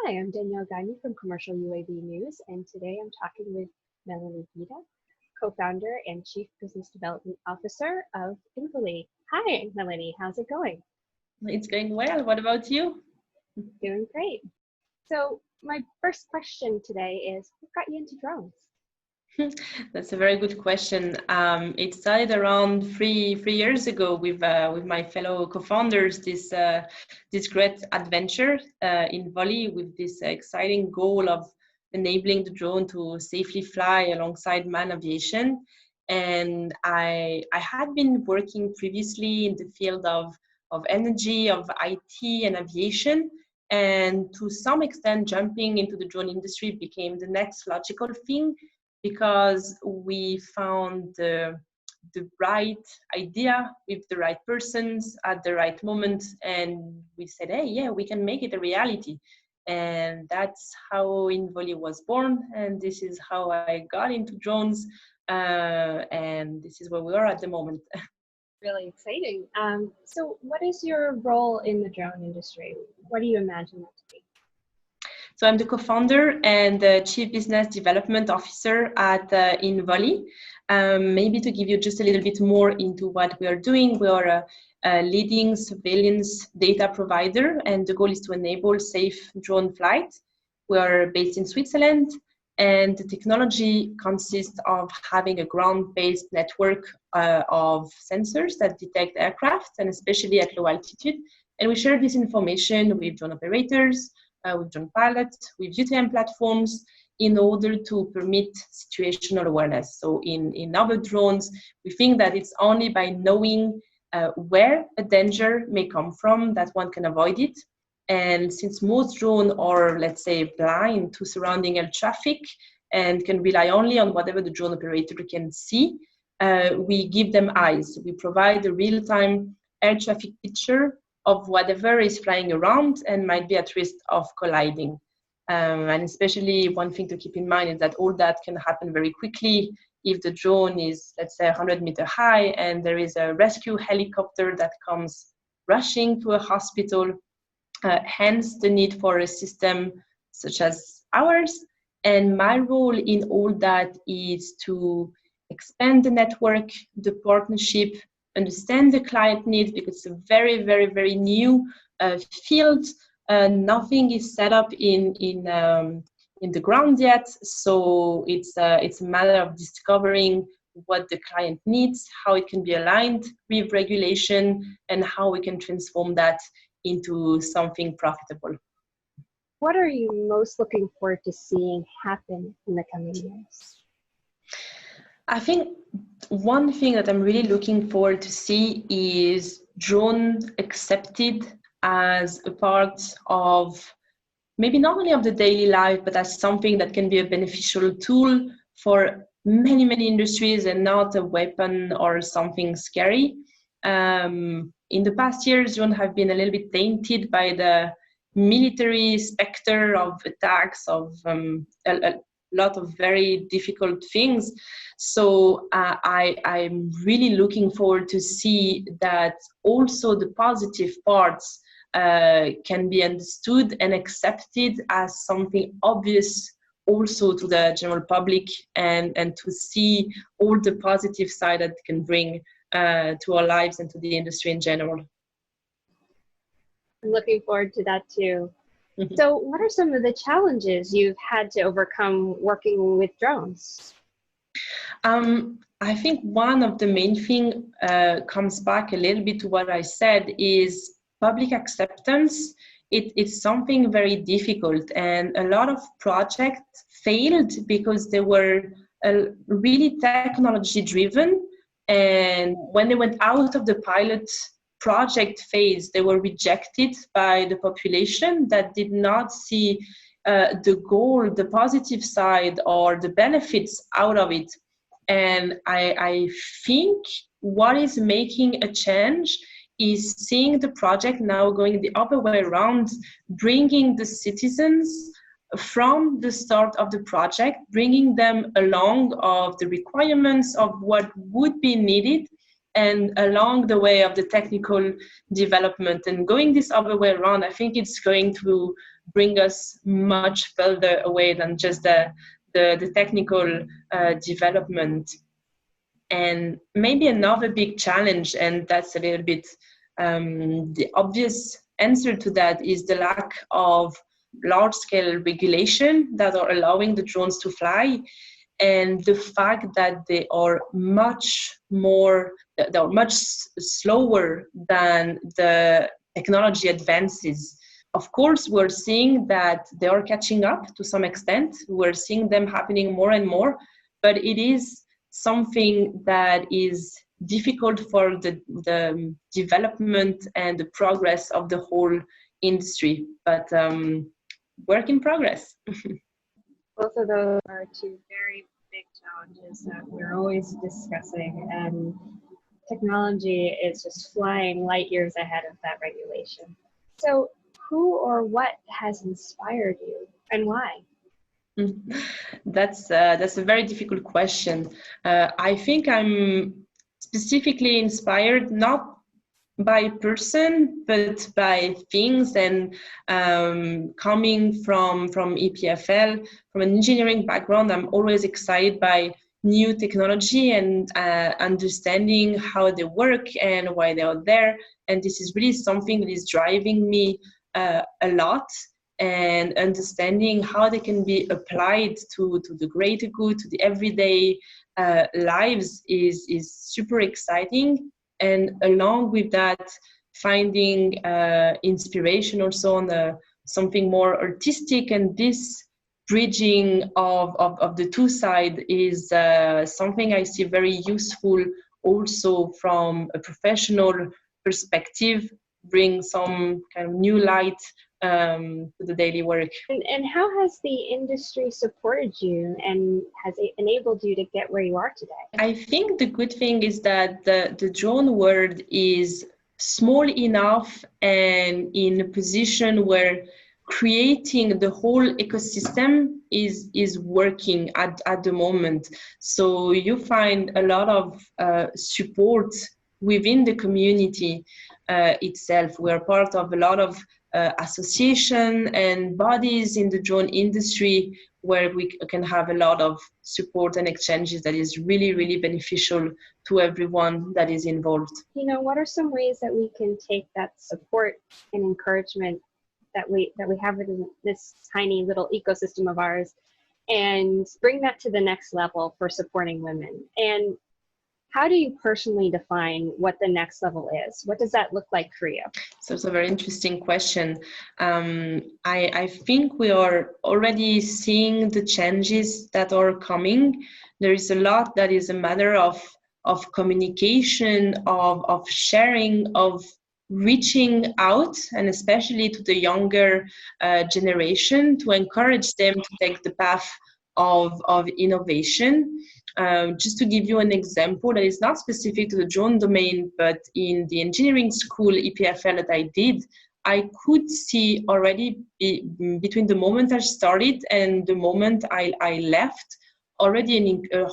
Hi, I'm Danielle Gagne from Commercial UAV News, and today I'm talking with Melanie Guittet, co-founder and Chief Business Development Officer of INVOLI. Hi, Melanie. How's it going? It's going well. What about you? Doing great. So my first question today is, what got you into drones? That's a very good question. It started around three years ago with my fellow co-founders. This great adventure in INVOLI with this exciting goal of enabling the drone to safely fly alongside manned aviation. And I had been working previously in the field of energy, of IT, and aviation. And to some extent, jumping into the drone industry became the next logical thing, because we found the right idea with the right persons at the right moment, and we said, hey, yeah, we can make it a reality. And that's how INVOLI was born, and this is how I got into drones, and this is where we are at the moment. Really exciting. So what is your role in the drone industry? What do you imagine that to be? So I'm the co-founder and the Chief Business Development Officer at INVOLI. Maybe to give you just a little bit more into what we are doing, we are a leading surveillance data provider, and the goal is to enable safe drone flight. We are based in Switzerland, and the technology consists of having a ground-based network of sensors that detect aircraft, and especially at low altitude. And we share this information with drone operators, with drone pilots, with UTM platforms, in order to permit situational awareness. So in other drones, we think that it's only by knowing where a danger may come from that one can avoid it. And since most drones are, let's say, blind to surrounding air traffic and can rely only on whatever the drone operator can see, we give them eyes. We provide a real-time air traffic picture of whatever is flying around and might be at risk of colliding. And especially one thing to keep in mind is that all that can happen very quickly if the drone is, let's say, 100 meters high and there is a rescue helicopter that comes rushing to a hospital, hence the need for a system such as ours. And my role in all that is to expand the network, the partnership, understand the client needs, because it's a very, very, very new field. Nothing is set up in the ground yet, so it's a matter of discovering what the client needs, how it can be aligned with regulation, and how we can transform that into something profitable. What are you most looking forward to seeing happen in the coming years? I think one thing that I'm really looking forward to see is drone accepted as a part of maybe not only of the daily life, but as something that can be a beneficial tool for many, many industries and not a weapon or something scary. In the past years, drones have been a little bit tainted by the military specter of attacks, of a lot of very difficult things. So I'm really looking forward to see that also the positive parts can be understood and accepted as something obvious also to the general public, and to see all the positive side that it can bring to our lives and to the industry in general. I'm looking forward to that too. So what are some of the challenges you've had to overcome working with drones? I think one of the main thing comes back a little bit to what I said is public acceptance. It's something very difficult, and a lot of projects failed because they were really technology driven, and when they went out of the pilot project phase, they were rejected by the population that did not see the goal, the positive side, or the benefits out of it. And I think what is making a change is seeing the project now going the other way around, bringing the citizens from the start of the project, bringing them along of the requirements of what would be needed, and along the way of the technical development. And going this other way around, I think it's going to bring us much further away than just the technical development. And maybe another big challenge, and that's a little bit the obvious answer to that, is the lack of large-scale regulation that are allowing the drones to fly, and the fact that they are much slower than the technology advances. Of course, we're seeing that they are catching up to some extent. We're seeing them happening more and more, but it is something that is difficult for the development and the progress of the whole industry. But work in progress. Both of those are two very big challenges that we're always discussing, and technology is just flying light years ahead of that regulation. So who or what has inspired you and why? That's a very difficult question. I think I'm specifically inspired not by person, but by things, and coming from EPFL, from an engineering background, I'm always excited by new technology and understanding how they work and why they are there. And this is really something that is driving me a lot, and understanding how they can be applied to the greater good, to the everyday lives is super exciting. And along with that, finding inspiration also on something more artistic, and this bridging of the two sides is something I see very useful also from a professional perspective, bring some kind of new light to the daily work. And how has the industry supported you and has it enabled you to get where you are today? I think the good thing is that the drone world is small enough and in a position where creating the whole ecosystem is working at the moment. So you find a lot of support within the community itself. We are part of a lot of association and bodies in the drone industry where we can have a lot of support and exchanges that is really, really beneficial to everyone that is involved. You know, what are some ways that we can take that support and encouragement that we have in this tiny little ecosystem of ours and bring that to the next level for supporting women? And how do you personally define what the next level is? What does that look like for you? So it's a very interesting question. I think we are already seeing the changes that are coming. There is a lot that is a matter of communication, of sharing, of reaching out, and especially to the younger generation, to encourage them to take the path of innovation. Just to give you an example that is not specific to the drone domain, but in the engineering school EPFL that I did, I could see already between the moment I started and the moment I left, already a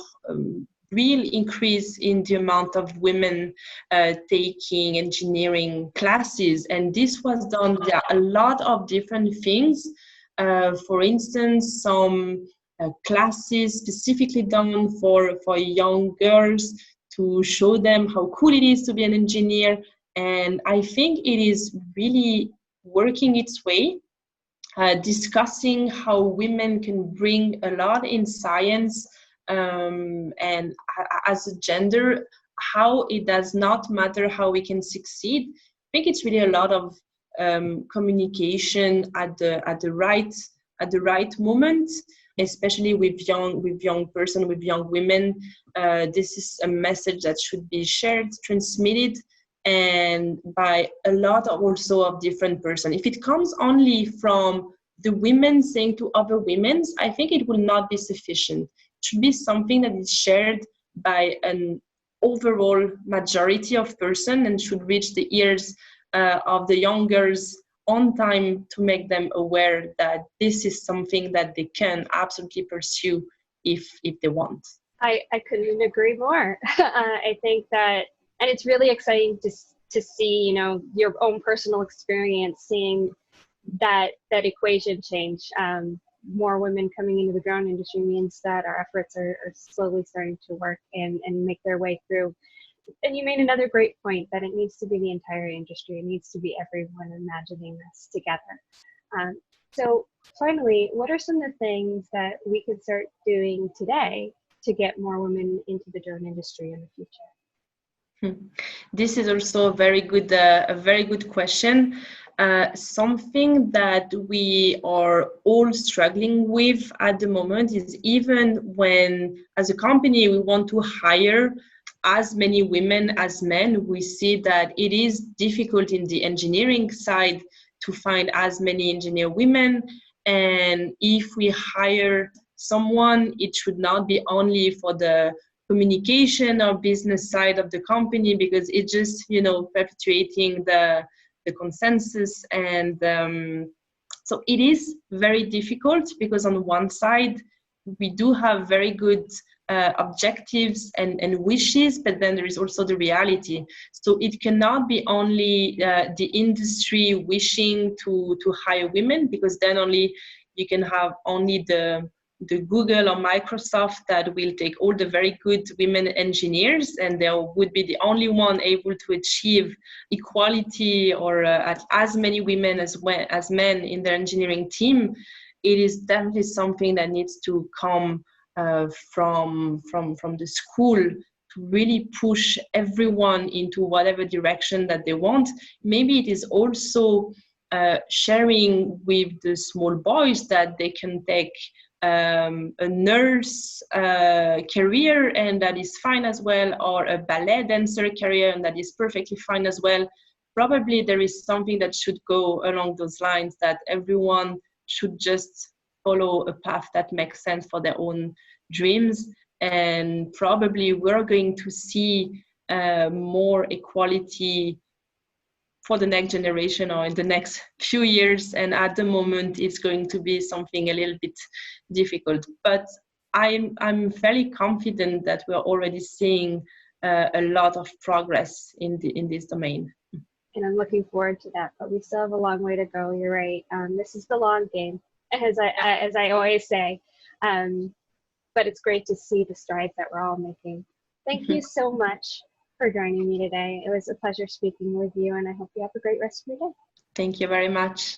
real increase in the amount of women taking engineering classes. And this was done, there are a lot of different things. For instance, some classes specifically done for young girls to show them how cool it is to be an engineer. And I think it is really working its way, discussing how women can bring a lot in science, and as a gender, how it does not matter how we can succeed. I think it's really a lot of communication at the right moment, especially with young women. This is a message that should be shared, transmitted, and by a lot of different persons. If it comes only from the women saying to other women, I think it will not be sufficient. It should be something that is shared by an overall majority of persons and should reach the ears of the young girls on time to make them aware that this is something that they can absolutely pursue if they want. I couldn't agree more. I think that, and it's really exciting to see, you know, your own personal experience, seeing that equation change. More women coming into the drone industry means that our efforts are slowly starting to work and make their way through. And you made another great point that it needs to be the entire industry. It needs to be everyone imagining this together. So finally, what are some of the things that we could start doing today to get more women into the drone industry in the future? This is also a very good question. Something that we are all struggling with at the moment is, even when as a company we want to hire as many women as men, we see that it is difficult in the engineering side to find as many engineer women. And if we hire someone, it should not be only for the communication or business side of the company, because it just, perpetuating the consensus. And so it is very difficult, because on one side we do have very good objectives and wishes, but then there is also the reality. So it cannot be only the industry wishing to hire women, because then only you can have only the Google or Microsoft that will take all the very good women engineers, and they would be the only one able to achieve equality or as many women as men in their engineering team. It is definitely something that needs to come from the school, to really push everyone into whatever direction that they want. Maybe it is also sharing with the small boys that they can take a nurse career, and that is fine as well, or a ballet dancer career, and that is perfectly fine as well. Probably there is something that should go along those lines, that everyone should just follow a path that makes sense for their own dreams. And probably we're going to see more equality for the next generation or in the next few years. And at the moment it's going to be something a little bit difficult, but I'm fairly confident that we're already seeing a lot of progress in this domain. And I'm looking forward to that, but we still have a long way to go. You're right. This is the long game, as I always say. But it's great to see the strides that we're all making. Thank you so much for joining me today. It was a pleasure speaking with you, and I hope you have a great rest of your day. Thank you very much.